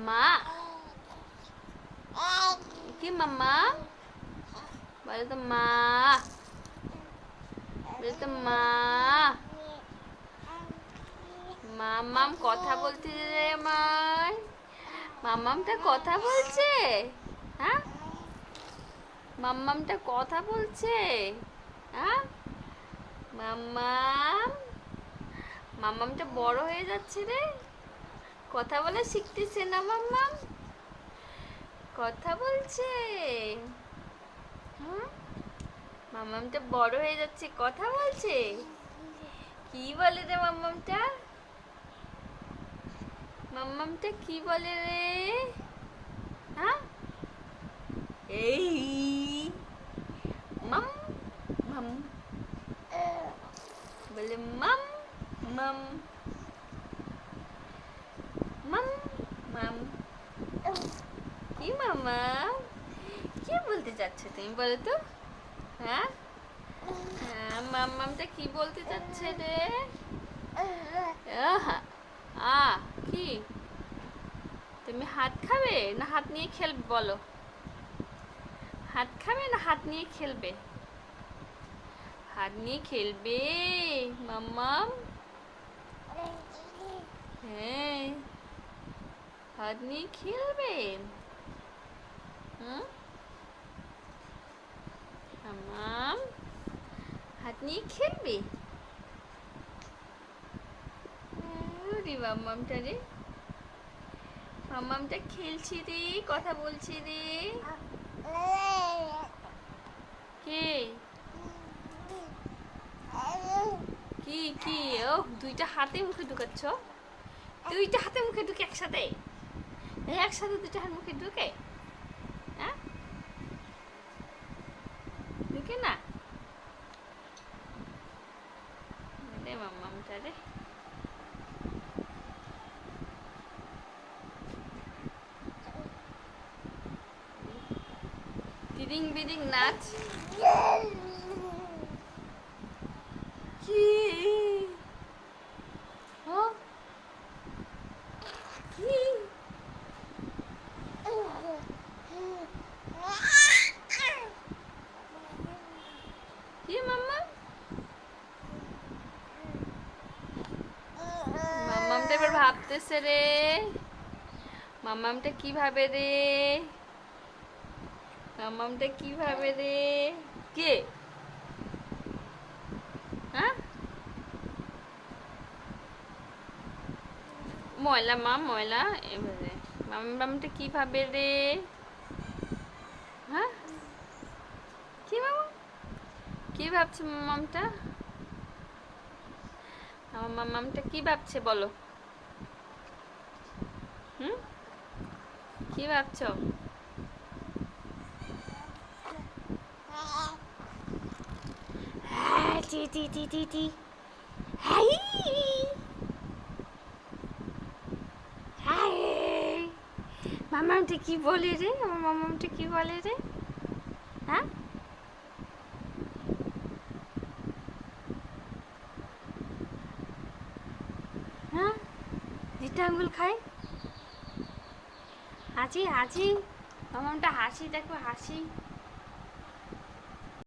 মাম্মা কি মাম্মা বলে তো মা, বলে তো মা। মাম্মাম কথা বলতে রে আমার, মাম্মামটা কথা বলছে। হ্যাঁ, মাম্মামটা কথা বলছে। হ্যাঁ মাম্মাম, মাম্মামটা বড় হয়ে যাচ্ছে রে, কথা বলা শিখতেছে না মাম্মাম, কথা বলছে। হুম, মাম্মামটা বড় হয়ে যাচ্ছে, কথা বলছে। কি বলে রে মাম্মামটা, মাম্মামটা কি বলে রে? হ্যাঁ, এই মাম মাম বলে মাম মাম মাম মাম। কি মামা, কি বলতে চাচ্ছ তুমি বলো তো? হ্যাঁ, হ্যাঁ মাম্মামটা কি বলতে চাচ্ছে রে? আহা, কি তুমি হাত খাবে না হাত নিয়ে খেলবে বলো? হাত খাবে না হাত নিয়ে খেলবে? হাত নিয়ে খেলবে মাম্মাম। হ্যাঁ, হাত নিয়ে খেলবে। হুম, মাম্মাম হাত নিয়ে খেলবে। রে মাম্মামটা রে, মাম্মামটা খেলছি রে, কথা বলছি রে। কে কি কি ও দুইটা হাতে মুখে ঢুকাচ্ছ, দুইটা হাতে মুখে ঢুকে একসাথে, একসাথে দুইটা হাত মুখে ঢুকে? হ্যাঁ, ঢুকে না রে মাম্মামটা রে। তিরিং বিরিং নাচ। কি ও কি কি মাম্মা, মাম্মামটা এবার ভাবতেছে রে, মাম্মামটা কি ভাবে রে, মাম্মামটা কি ভাবে রে? কে? হ্যাঁ, ময়লা মা ময়লা, এবারে মাম্মামটা কি ভাবে রে? হ্যাঁ, কি মামা, কি ভাবছে মাম্মামটা? আমার মাম্মামটা কি ভাবছে বলো? হুম, কি ভাবছো? টি টি টি টি টি হাই হাই, মামামটা কি বলে রে, আমার মামামটা কি বলে রে? হ্যাঁ, হ্যাঁ যেটা আঙ্গুল খায়, হাসি হাসি, মামামটা হাসি দেখো হাসি।